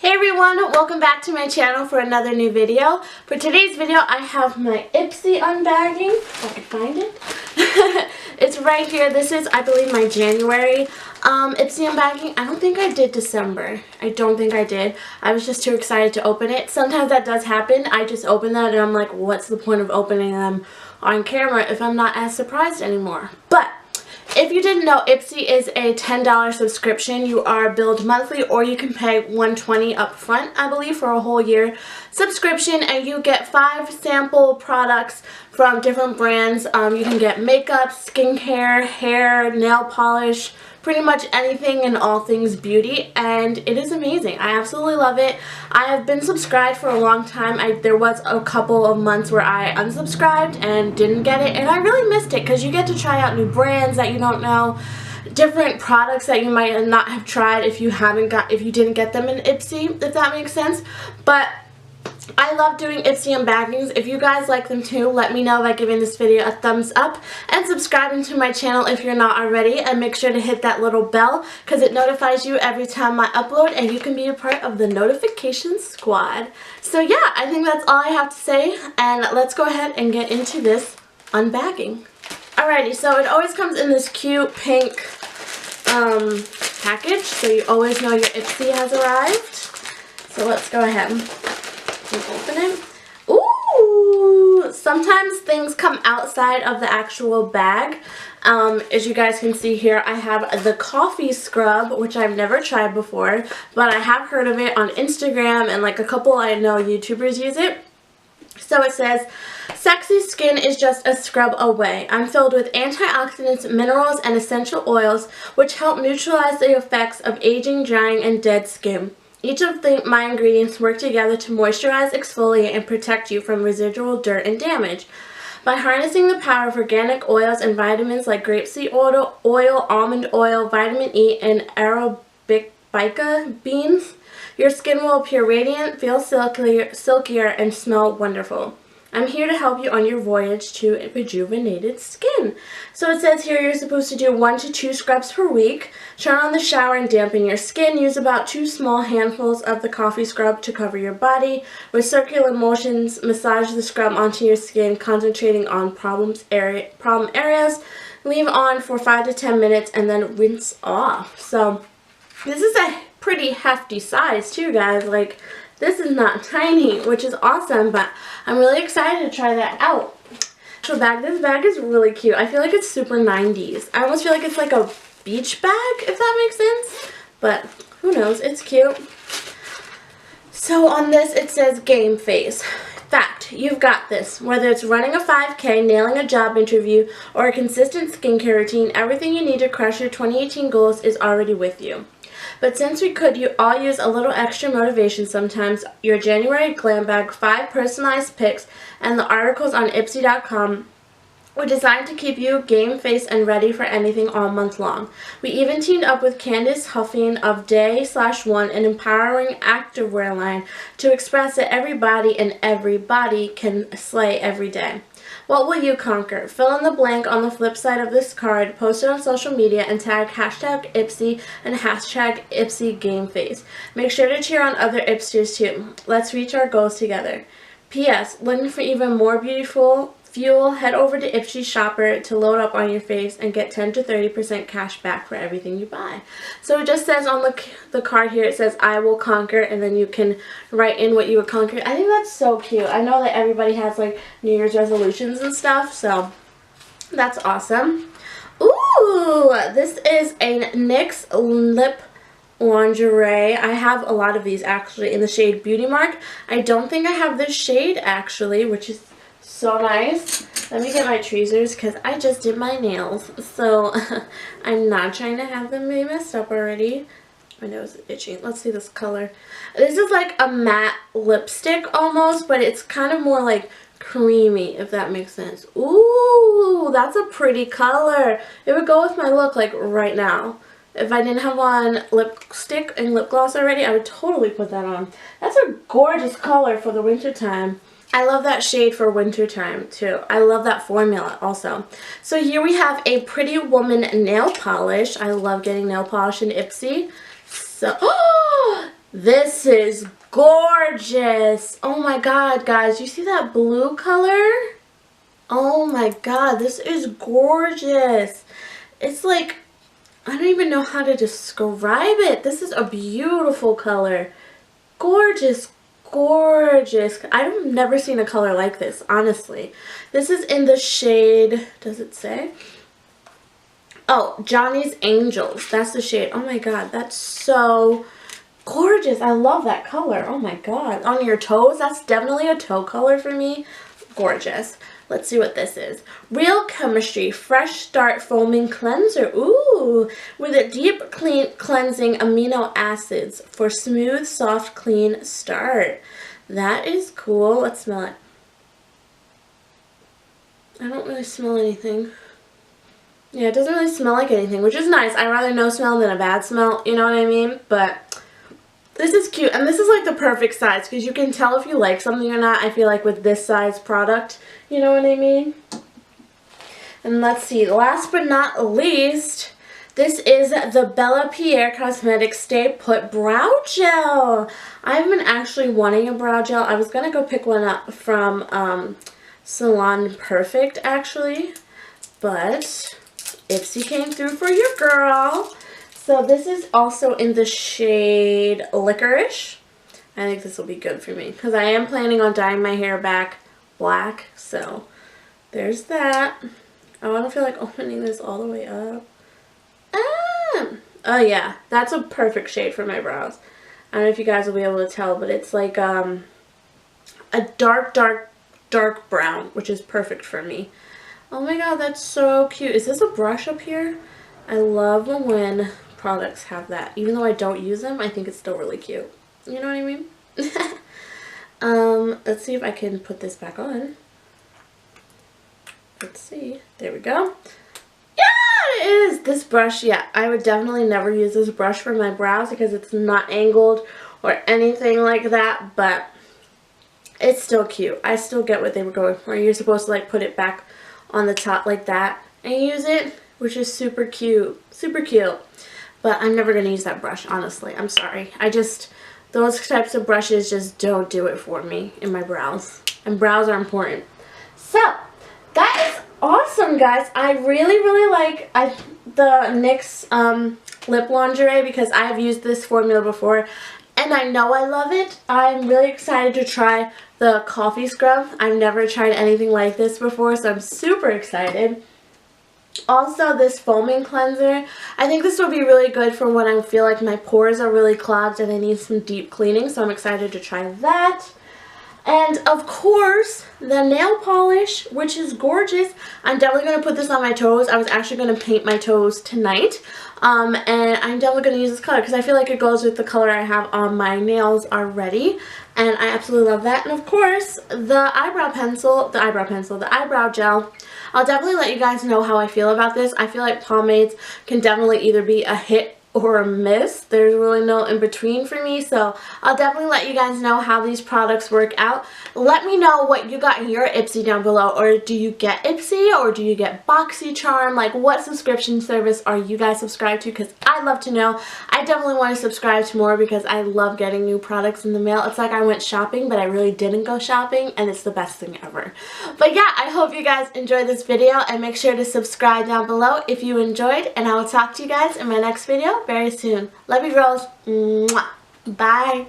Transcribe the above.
Hey everyone, welcome back to my channel for another new video. For today's video, I have my Ipsy unbagging, if I can find it. It's right here. This is, I believe, my January Ipsy unbagging. I don't think I did December. I don't think I did. I was just too excited to open it. Sometimes that does happen. I just open that and I'm like, what's the point of opening them on camera if I'm not as surprised anymore? But if you didn't know, Ipsy is a $10 subscription. You are billed monthly, or you can pay $120 up front, I believe, for a whole year subscription, and you get 5 sample products from different brands. You can get makeup, skincare, hair, nail polish, pretty much anything and all things beauty, and it is amazing. I absolutely love it. I have been subscribed for a long time. There was a couple of months where I unsubscribed and didn't get it, and I really missed it because you get to try out new brands that you don't know, different products that you might not have tried if you didn't get them in Ipsy, if that makes sense. But I love doing Ipsy unbaggings. If you guys like them too, let me know by giving this video a thumbs up and subscribing to my channel if you're not already, and make sure to hit that little bell because it notifies you every time I upload and you can be a part of the notification squad. So yeah, I think that's all I have to say, and let's go ahead and get into this unbagging. Alrighty, so it always comes in this cute pink package, so you always know your Ipsy has arrived. So let's go ahead. Open it. Ooh! Sometimes things come outside of the actual bag. As you guys can see here, I have the coffee scrub, which I've never tried before, but I have heard of it on Instagram, and like a couple I know YouTubers use it. So it says, sexy skin is just a scrub away. I'm filled with antioxidants, minerals, and essential oils, which help neutralize the effects of aging, drying, and dead skin. Each of my ingredients work together to moisturize, exfoliate, and protect you from residual dirt and damage. By harnessing the power of organic oils and vitamins like grapeseed oil, almond oil, vitamin E, and Arabica beans, your skin will appear radiant, feel silkier, and smell wonderful. I'm here to help you on your voyage to rejuvenated skin. So it says here you're supposed to do 1 to 2 scrubs per week. Turn on the shower and dampen your skin. Use about 2 small handfuls of the coffee scrub to cover your body. With circular motions, massage the scrub onto your skin, concentrating on problem areas. Leave on for 5 to 10 minutes and then rinse off. So this is a pretty hefty size too, guys. Like, this is not tiny, which is awesome, but I'm really excited to try that out. This bag is really cute. I feel like it's super 90s. I almost feel like it's like a beach bag, if that makes sense, but who knows, it's cute. So on this it says game face. Fact, you've got this. Whether it's running a 5K, nailing a job interview, or a consistent skincare routine, everything you need to crush your 2018 goals is already with you. But since we could all use a little extra motivation sometimes, your January glam bag, 5 personalized pics, and the articles on Ipsy.com were designed to keep you game face and ready for anything all month long. We even teamed up with Candace Huffing of Day/One, an empowering activewear line, to express that everybody and everybody can slay every day. What will you conquer? Fill in the blank on the flip side of this card, post it on social media, and tag #Ipsy and #IpsyGameFace. Make sure to cheer on other Ipsters too. Let's reach our goals together. P.S. Looking for even more beautiful fuel? Head over to Ipsy Shopper to load up on your face and get 10 to 30% cash back for everything you buy. So it just says on the card here, it says, I will conquer, and then you can write in what you would conquer. I think that's so cute. I know that everybody has like New Year's resolutions and stuff, so that's awesome. Ooh, this is a NYX lip lingerie. I have a lot of these actually in the shade Beauty Mark. I don't think I have this shade actually, which is so nice. Let me get my tweezers because I just did my nails, so I'm not trying to have them be messed up already. My nose is itchy. Let's see this color. This is like a matte lipstick almost, but it's kind of more like creamy, if that makes sense. Ooh, that's a pretty color. It would go with my look like right now. If I didn't have on lipstick and lip gloss already, I would totally put that on. That's a gorgeous color for the winter time. I love that shade for winter time too. I love that formula also. So here we have a Pretty Woman nail polish. I love getting nail polish in Ipsy. So, oh, This is gorgeous. Oh my god, guys. You see that blue color? Oh my god, this is gorgeous. It's like, I don't even know how to describe it. This is a beautiful color. Gorgeous, gorgeous. I've never seen a color like this, honestly. This is in the shade, does it say? Oh, Johnny's Angels. That's the shade. Oh my god, that's so gorgeous. I love that color. Oh my god. On your toes, that's definitely a toe color for me. Gorgeous. Let's see what this is. Real Chemistry Fresh Start Foaming Cleanser. Ooh, with a deep cleansing amino acids for smooth, soft, clean start. That is cool. Let's smell it. I don't really smell anything. Yeah, it doesn't really smell like anything, which is nice. I'd rather no smell than a bad smell, you know what I mean? But this is cute, and this is like the perfect size because you can tell if you like something or not, I feel like, with this size product, you know what I mean? And let's see, last but not least, this is the Bella Pierre Cosmetics Stay Put Brow Gel. I've been actually wanting a brow gel. I was going to go pick one up from Salon Perfect, actually, but Ipsy came through for your girl. So this is also in the shade Licorice. I think this will be good for me because I am planning on dyeing my hair back black. So there's that. Oh, I don't feel like opening this all the way up. Oh yeah, that's a perfect shade for my brows. I don't know if you guys will be able to tell, but it's like a dark brown, which is perfect for me. Oh my god, that's so cute. Is this a brush up here? I love when products have that. Even though I don't use them, I think it's still really cute. You know what I mean? Let's see if I can put this back on. Let's see. There we go. Yeah, it is. This brush, yeah, I would definitely never use this brush for my brows because it's not angled or anything like that, but it's still cute. I still get what they were going for. You're supposed to like put it back on the top like that and use it, which is super cute. Super cute. But I'm never going to use that brush, honestly. I'm sorry. Those types of brushes just don't do it for me in my brows. And brows are important. So, that is awesome, guys. I really like the NYX lip lingerie because I've used this formula before. And I know I love it. I'm really excited to try the coffee scrub. I've never tried anything like this before, so I'm super excited. Also, this foaming cleanser, I think this will be really good for when I feel like my pores are really clogged and I need some deep cleaning, so I'm excited to try that. And of course, the nail polish, which is gorgeous. I'm definitely going to put this on my toes. I was actually going to paint my toes tonight. And I'm definitely going to use this color because I feel like it goes with the color I have on my nails already. And I absolutely love that. And of course, the eyebrow gel. I'll definitely let you guys know how I feel about this. I feel like pomades can definitely either be a hit or a miss. There's really no in between for me, so I'll definitely let you guys know how these products work out. Let me know what you got in your Ipsy down below, or do you get Ipsy or do you get BoxyCharm? Like, what subscription service are you guys subscribed to? Because I'd love to know. I definitely want to subscribe to more because I love getting new products in the mail. It's like I went shopping, but I really didn't go shopping, and it's the best thing ever. But yeah, I hope you guys enjoyed this video, and make sure to subscribe down below if you enjoyed, and I will talk to you guys in my next video very soon. Love you, girls. Mwah. Bye.